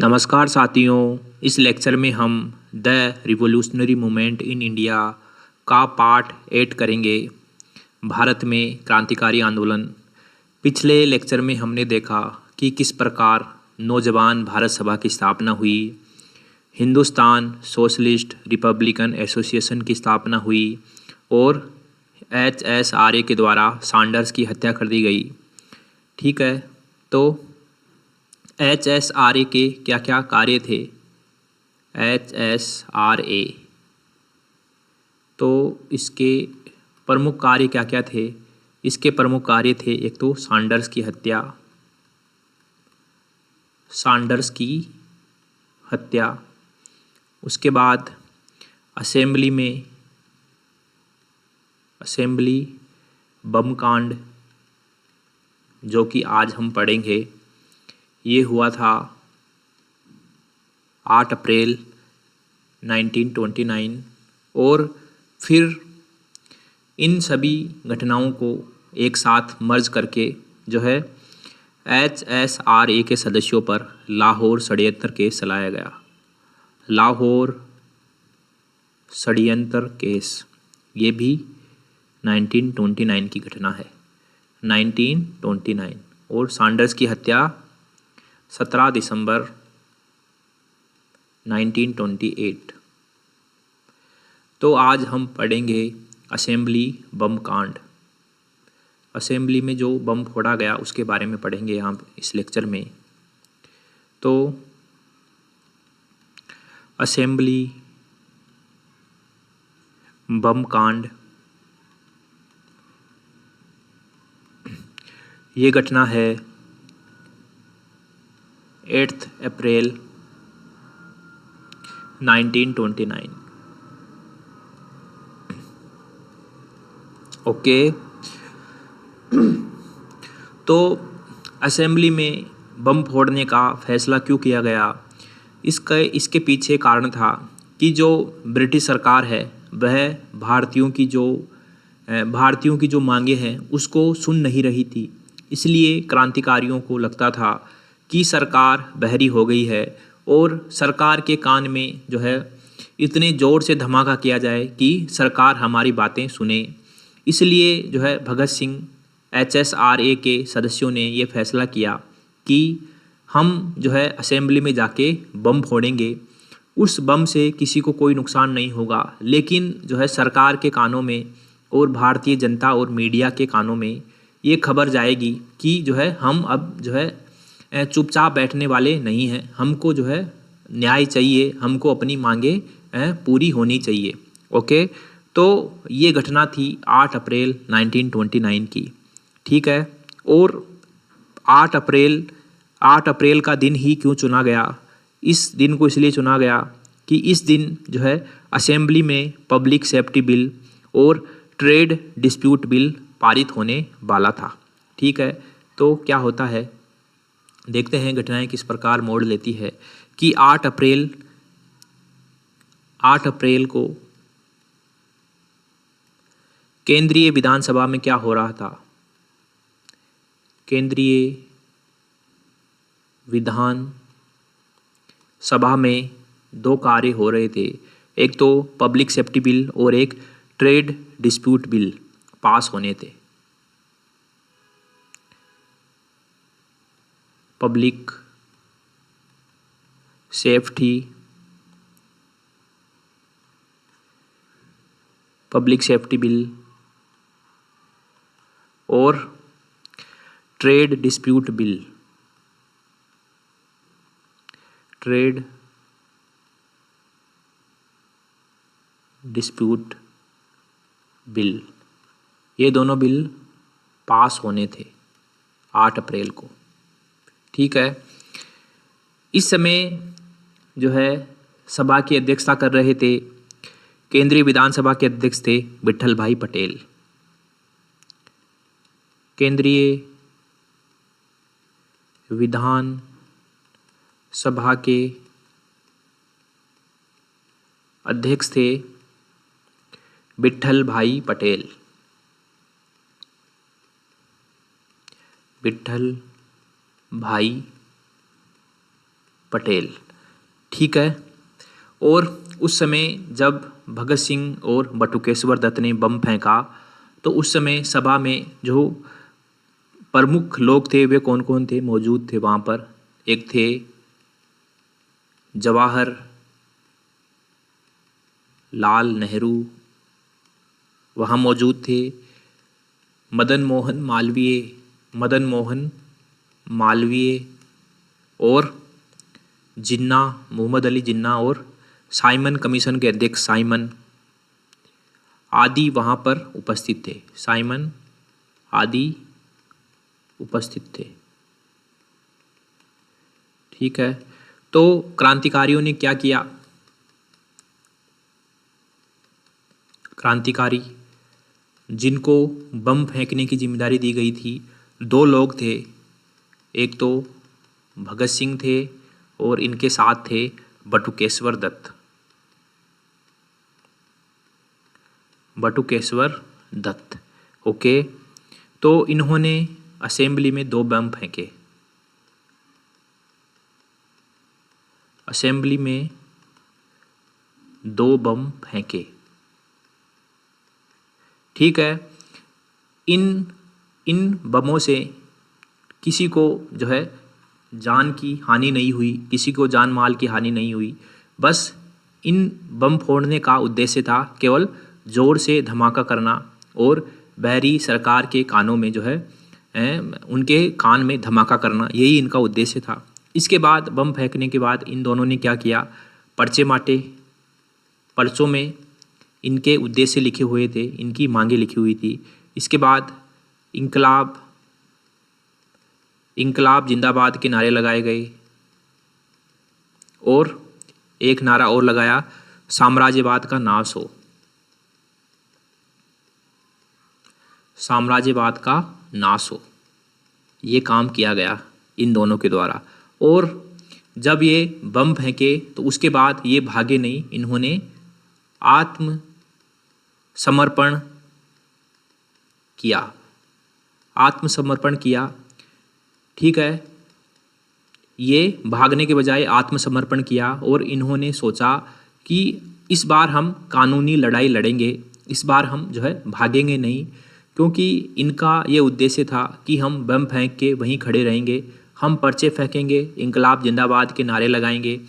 नमस्कार साथियों। इस लेक्चर में हम the revolutionary movement in India का पार्ट 8 करेंगे। भारत में क्रांतिकारी आंदोलन। पिछले लेक्चर में हमने देखा कि किस प्रकार नौजवान भारत सभा की स्थापना हुई, हिंदुस्तान सोशलिस्ट रिपब्लिकन एसोसिएशन की स्थापना हुई और HSRA के द्वारा सैंडर्स की हत्या कर दी गई। ठीक है, तो HSRA के क्या क्या कार्य थे। HSRA, तो इसके प्रमुख कार्य क्या क्या थे। इसके प्रमुख कार्य थे, एक तो सैंडर्स की हत्या, उसके बाद असेंबली बम कांड, जो कि आज हम पढ़ेंगे। ये हुआ था 8 अप्रैल 1929 और फिर इन सभी घटनाओं को एक साथ मर्ज करके जो है HSRA के सदस्यों पर लाहौर षड्यंत्र केस चलाया गया। लाहौर षड्यंत्र केस, ये भी 1929 की घटना है, 1929। और सैंडर्स की हत्या 17 दिसंबर 1928। तो आज हम पढ़ेंगे असेंबली बम कांड। असेंबली में जो बम फोड़ा गया उसके बारे में पढ़ेंगे यहाँ इस लेक्चर में। तो असेंबली बम कांड, ये घटना है 8 अप्रैल 1929। ओके, तो असेंबली में बम फोड़ने का फैसला क्यों किया गया, इसके पीछे कारण था कि जो ब्रिटिश सरकार है वह भारतीयों की जो मांगे हैं उसको सुन नहीं रही थी। इसलिए क्रांतिकारियों को लगता था कि सरकार बहरी हो गई है और सरकार के कान में जो है इतने ज़ोर से धमाका किया जाए कि सरकार हमारी बातें सुने। इसलिए जो है भगत सिंह HSRA के सदस्यों ने ये फैसला किया कि हम जो है असेंबली में जाके बम फोड़ेंगे। उस बम से किसी को कोई नुकसान नहीं होगा, लेकिन जो है सरकार के कानों में और भारतीय जनता और मीडिया के कानों में ये खबर जाएगी कि जो है हम अब जो है चुपचाप बैठने वाले नहीं हैं, हमको जो है न्याय चाहिए, हमको अपनी मांगे पूरी होनी चाहिए। ओके, तो ये घटना थी 8 अप्रैल 1929 की। ठीक है, और 8 अप्रैल का दिन ही क्यों चुना गया? इस दिन को इसलिए चुना गया कि इस दिन जो है असेंबली में पब्लिक सेफ्टी बिल और ट्रेड डिस्प्यूट बिल पारित होने वाला था। ठीक है, तो क्या होता है देखते हैं घटनाएं किस प्रकार मोड़ लेती है कि 8 अप्रैल को केंद्रीय विधानसभा में क्या हो रहा था। केंद्रीय विधान सभा में 2 कार्य हो रहे थे, एक तो पब्लिक सेफ्टी बिल और एक ट्रेड डिस्प्यूट बिल पास होने थे। पब्लिक सेफ्टी बिल और ट्रेड डिस्प्यूट बिल, ये दोनों बिल पास होने थे 8 अप्रैल को। ठीक है, इस समय जो है सभा की अध्यक्षता कर रहे थे, केंद्रीय विधानसभा के अध्यक्ष थे विट्ठल भाई पटेल। केंद्रीय विधान सभा के अध्यक्ष थे विट्ठल भाई पटेल। विट्ठल भाई पटेल। ठीक है। और उस समय जब भगत सिंह और बटुकेश्वर दत्त ने बम फेंका तो उस समय सभा में जो प्रमुख लोग थे वे कौन कौन थे मौजूद थे वहाँ पर? एक थे जवाहर लाल नेहरू, वहाँ मौजूद थे मदन मोहन मालवीय और जिन्ना, मोहम्मद अली जिन्ना और साइमन कमीशन के अध्यक्ष साइमन आदि वहाँ पर उपस्थित थे। साइमन आदि उपस्थित थे। ठीक है। तो क्रांतिकारियों ने क्या किया? क्रांतिकारी जिनको बम फेंकने की जिम्मेदारी दी गई थी, दो लोग थे। एक तो भगत सिंह थे और इनके साथ थे बटुकेश्वर दत्त। बटुकेश्वर दत्त। ओके। तो इन्होंने असेंबली में 2 बम फेंके। असेंबली में 2 बम फेंके। ठीक है। इन बमों से किसी को जो है जान की हानि नहीं हुई, किसी को जान माल की हानि नहीं हुई। बस इन बम फोड़ने का उद्देश्य था केवल ज़ोर से धमाका करना और बहरी सरकार के कानों में जो है उनके कान में धमाका करना, यही इनका उद्देश्य था। इसके बाद बम फेंकने के बाद इन दोनों ने क्या किया? पर्चे बांटे। पर्चों में इनके उद्देश्य लिखे हुए थे, इनकी मांगे लिखी हुई थी। इसके बाद इंकलाब जिंदाबाद के नारे लगाए गए और एक नारा और लगाया, साम्राज्यवाद का नाश हो। साम्राज्यवाद का नाश हो, ये काम किया गया इन दोनों के द्वारा। और जब ये बम फेंके तो उसके बाद ये भागे नहीं, इन्होंने आत्मसमर्पण किया। ठीक है। ये भागने के बजाय आत्मसमर्पण किया और इन्होंने सोचा कि इस बार हम कानूनी लड़ाई लड़ेंगे, इस बार हम जो है भागेंगे नहीं, क्योंकि इनका ये उद्देश्य था कि हम बम फेंक के वहीं खड़े रहेंगे, हम पर्चे फेंकेंगे, इंकलाब जिंदाबाद के नारे लगाएंगे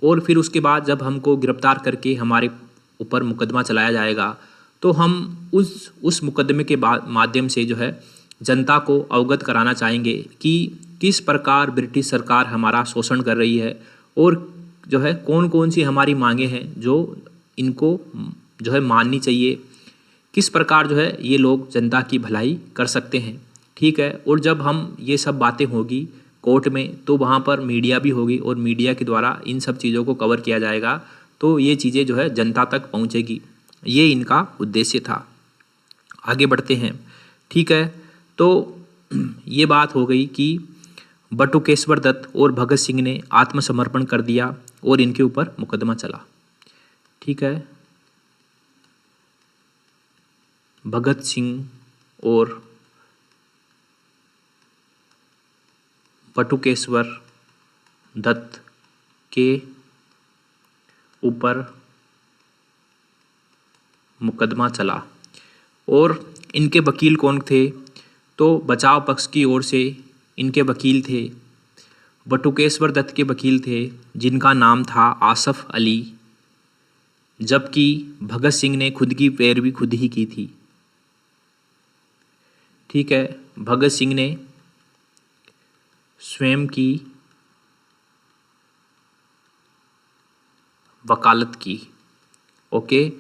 और फिर उसके बाद जब हमको गिरफ्तार करके हमारे ऊपर मुकदमा चलाया जाएगा तो हम उस मुकदमे के माध्यम से जो है जनता को अवगत कराना चाहेंगे कि किस प्रकार ब्रिटिश सरकार हमारा शोषण कर रही है और जो है कौन कौन सी हमारी मांगे हैं जो इनको जो है माननी चाहिए, किस प्रकार जो है ये लोग जनता की भलाई कर सकते हैं। ठीक है। और जब हम ये सब बातें होगी कोर्ट में तो वहाँ पर मीडिया भी होगी और मीडिया के द्वारा इन सब चीज़ों को कवर किया जाएगा, तो ये चीज़ें जो है जनता तक पहुँचेगी। ये इनका उद्देश्य था। आगे बढ़ते हैं। ठीक है। तो ये बात हो गई कि बटुकेश्वर दत्त और भगत सिंह ने आत्मसमर्पण कर दिया और इनके ऊपर मुकदमा चला। ठीक है। भगत सिंह और बटुकेश्वर दत्त के ऊपर मुकदमा चला और इनके वकील कौन थे? तो बचाव पक्ष की ओर से इनके वकील थे, बटुकेश्वर दत्त के वकील थे जिनका नाम था आसफ अली, जबकि भगत सिंह ने खुद की पैरवी खुद ही की थी। ठीक है। भगत सिंह ने स्वयं की वकालत की। ओके।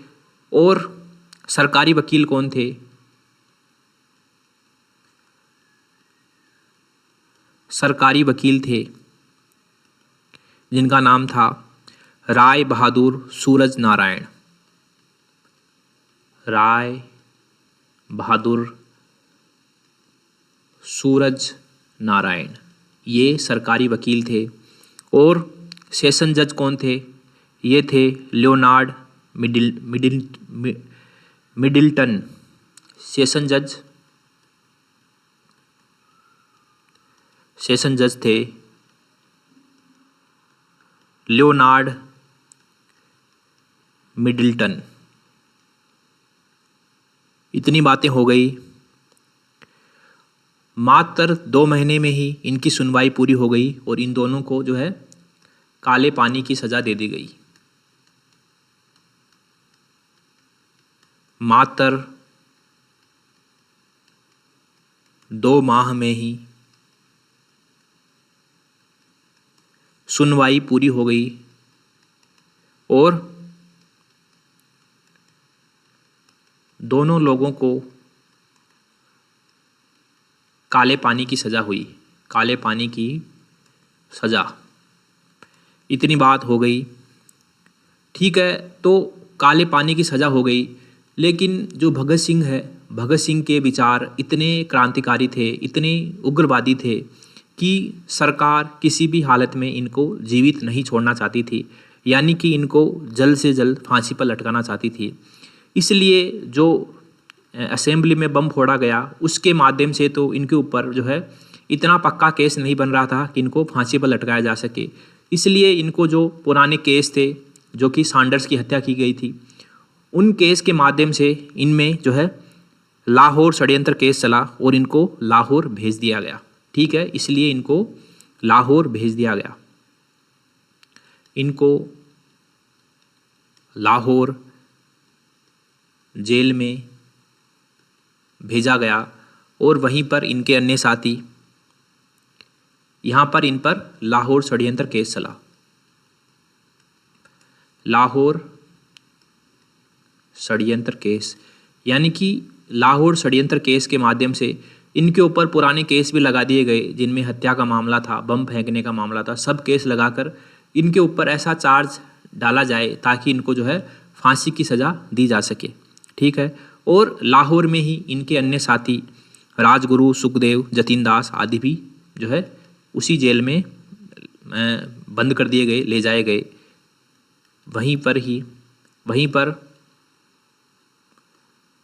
और सरकारी वकील कौन थे? सरकारी वकील थे जिनका नाम था राय बहादुर सूरज नारायण। राय बहादुर सूरज नारायण, ये सरकारी वकील थे। और सेशन जज कौन थे? ये थे लियोनार्ड मिडिल्टन। सेशन जज थे लियोनार्ड मिडल्टन। इतनी बातें हो गई। मात्र 2 महीने में ही इनकी सुनवाई पूरी हो गई और इन दोनों को जो है काले पानी की सज़ा दे दी गई। मात्र 2 माह में ही सुनवाई पूरी हो गई और दोनों लोगों को काले पानी की सज़ा हुई। काले पानी की सज़ा। इतनी बात हो गई, ठीक है। तो काले पानी की सज़ा हो गई, लेकिन जो भगत सिंह है, भगत सिंह के विचार इतने क्रांतिकारी थे, इतने उग्रवादी थे कि सरकार किसी भी हालत में इनको जीवित नहीं छोड़ना चाहती थी, यानी कि इनको जल्द से जल्द फांसी पर लटकाना चाहती थी। इसलिए जो असेंबली में बम फोड़ा गया, उसके माध्यम से तो इनके ऊपर जो है इतना पक्का केस नहीं बन रहा था कि इनको फांसी पर लटकाया जा सके। इसलिए इनको जो पुराने केस थे, जो कि सैंडर्स की हत्या की गई थी, उन केस के माध्यम से इनमें जो है लाहौर षड्यंत्र केस चला और इनको लाहौर भेज दिया गया। ठीक है, इसलिए इनको लाहौर भेज दिया गया। इनको लाहौर जेल में भेजा गया और वहीं पर इनके अन्य साथी, यहाँ पर इन पर लाहौर षड्यंत्र केस चला। लाहौर षड्यंत्र केस, यानी कि लाहौर षड्यंत्र केस के माध्यम से इनके ऊपर पुराने केस भी लगा दिए गए, जिनमें हत्या का मामला था, बम फेंकने का मामला था। सब केस लगाकर इनके ऊपर ऐसा चार्ज डाला जाए ताकि इनको जो है फांसी की सज़ा दी जा सके। ठीक है, और लाहौर में ही इनके अन्य साथी राजगुरु, सुखदेव, जतिन दास आदि भी जो है उसी जेल में बंद कर दिए गए, ले जाए गए। वहीं पर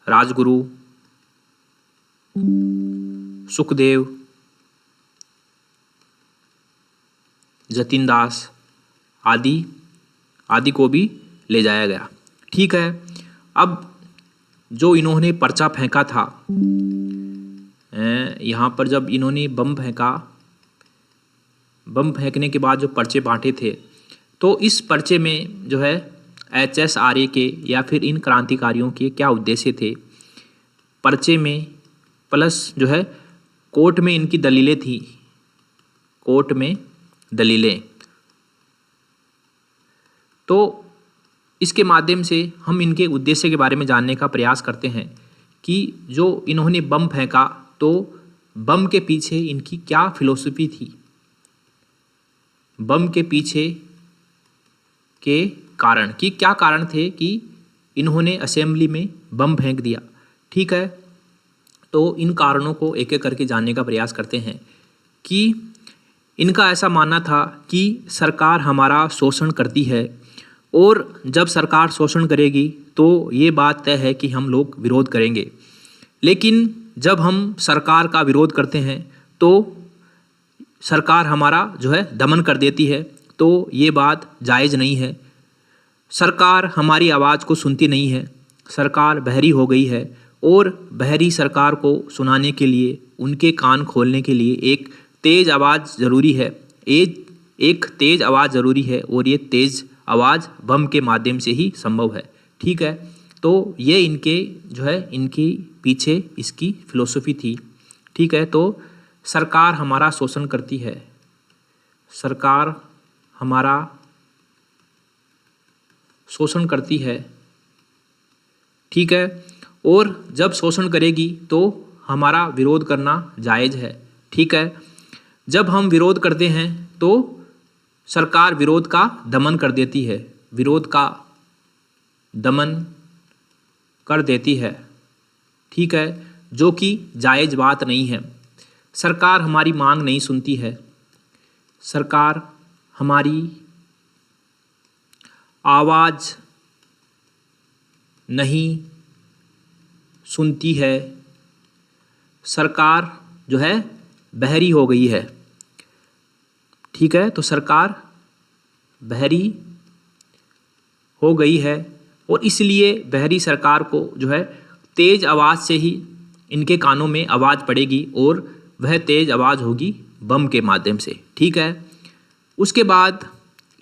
राजगुरु, सुखदेव, जतिन दास आदि को भी ले जाया गया। ठीक है, अब जो इन्होंने पर्चा फेंका था, यहाँ पर जब इन्होंने बम फेंका, बम फेंकने के बाद जो पर्चे बांटे थे, तो इस पर्चे में जो है HSRA के या फिर इन क्रांतिकारियों के क्या उद्देश्य थे। पर्चे में प्लस जो है कोर्ट में इनकी दलीलें थी, कोर्ट में दलीलें। तो इसके माध्यम से हम इनके उद्देश्य के बारे में जानने का प्रयास करते हैं कि जो इन्होंने बम फेंका, तो बम के पीछे इनकी क्या फिलॉसफी थी, बम के पीछे के कारण, कि क्या कारण थे कि इन्होंने असेंबली में बम फेंक दिया। ठीक है, तो इन कारणों को एक एक करके जानने का प्रयास करते हैं कि इनका ऐसा मानना था कि सरकार हमारा शोषण करती है और जब सरकार शोषण करेगी तो ये बात तय है कि हम लोग विरोध करेंगे, लेकिन जब हम सरकार का विरोध करते हैं तो सरकार हमारा जो है दमन कर देती है, तो ये बात जायज़ नहीं है। सरकार हमारी आवाज़ को सुनती नहीं है, सरकार बहरी हो गई है और बहरी सरकार को सुनाने के लिए, उनके कान खोलने के लिए एक तेज़ आवाज़ ज़रूरी है, एक तेज़ आवाज़ ज़रूरी है और ये तेज़ आवाज़ बम के माध्यम से ही संभव है। ठीक है, तो ये इनके जो है इनकी पीछे इसकी फिलॉसफी थी। ठीक है, तो सरकार हमारा शोषण करती है, सरकार हमारा शोषण करती है। ठीक है, और जब शोषण करेगी तो हमारा विरोध करना जायज़ है। ठीक है, जब हम विरोध करते हैं तो सरकार विरोध का दमन कर देती है, विरोध का दमन कर देती है। ठीक है, जो कि जायज़ बात नहीं है। सरकार हमारी मांग नहीं सुनती है, सरकार हमारी आवाज़ नहीं सुनती है, सरकार जो है बहरी हो गई है। ठीक है, तो सरकार बहरी हो गई है और इसलिए बहरी सरकार को जो है तेज आवाज़ से ही इनके कानों में आवाज़ पड़ेगी और वह तेज आवाज़ होगी बम के माध्यम से। ठीक है, उसके बाद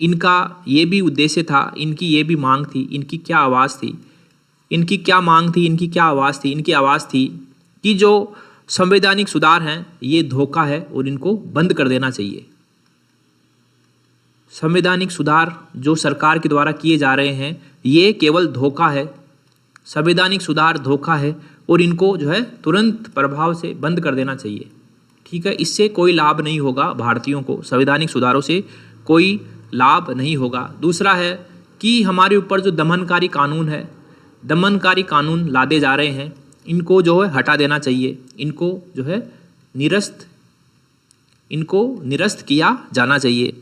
इनका ये भी उद्देश्य था, इनकी ये भी मांग थी। इनकी क्या आवाज़ थी, इनकी क्या मांग थी, इनकी क्या आवाज़ थी? इनकी आवाज़ थी कि जो संवैधानिक सुधार हैं ये धोखा है और इनको बंद कर देना चाहिए। संवैधानिक सुधार जो सरकार के द्वारा किए जा रहे हैं ये केवल धोखा है, संवैधानिक सुधार धोखा है और इनको जो है तुरंत प्रभाव से बंद कर देना चाहिए। ठीक है, इससे कोई लाभ नहीं होगा भारतीयों को, संवैधानिक सुधारों से कोई लाभ नहीं होगा। दूसरा है कि हमारे ऊपर जो दमनकारी कानून है, दमनकारी कानून लादे जा रहे हैं, इनको जो है हटा देना चाहिए, इनको जो है निरस्त किया जाना चाहिए।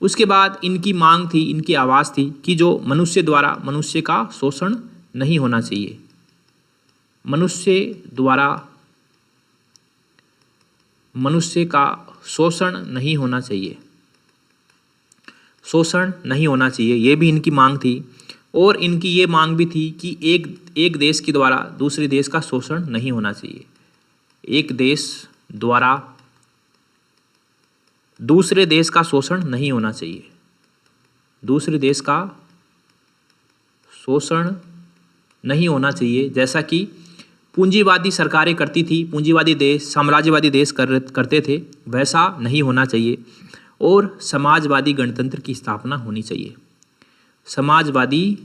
उसके बाद इनकी मांग थी, इनकी आवाज़ थी कि जो मनुष्य द्वारा मनुष्य का शोषण नहीं होना चाहिए, मनुष्य द्वारा मनुष्य का शोषण नहीं होना चाहिए, शोषण नहीं होना चाहिए, ये भी इनकी मांग थी। और इनकी ये मांग भी थी कि एक देश के द्वारा दूसरे देश का शोषण नहीं होना चाहिए, एक देश द्वारा दूसरे देश का शोषण नहीं होना चाहिए, दूसरे देश का शोषण नहीं होना चाहिए। जैसा कि पूंजीवादी सरकारें करती थी, पूंजीवादी देश, साम्राज्यवादी देश करते थे, वैसा नहीं होना चाहिए। और समाजवादी गणतंत्र की स्थापना होनी चाहिए, समाजवादी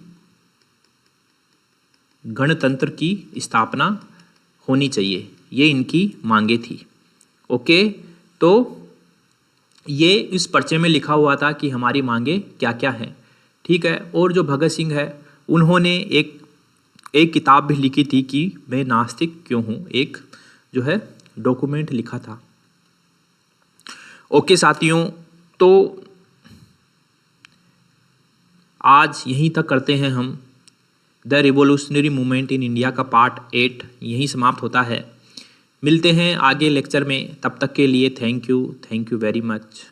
गणतंत्र की स्थापना होनी चाहिए, ये इनकी मांगे थी। ओके, तो ये इस पर्चे में लिखा हुआ था कि हमारी मांगे क्या क्या हैं। ठीक है, और जो भगत सिंह है उन्होंने एक किताब भी लिखी थी कि मैं नास्तिक क्यों हूँ, एक जो है डॉक्यूमेंट लिखा था। ओके साथियों, तो आज यहीं तक करते हैं हम। The revolutionary movement in India का पार्ट 8 यहीं समाप्त होता है। मिलते हैं आगे लेक्चर में, तब तक के लिए थैंक यू वेरी मच।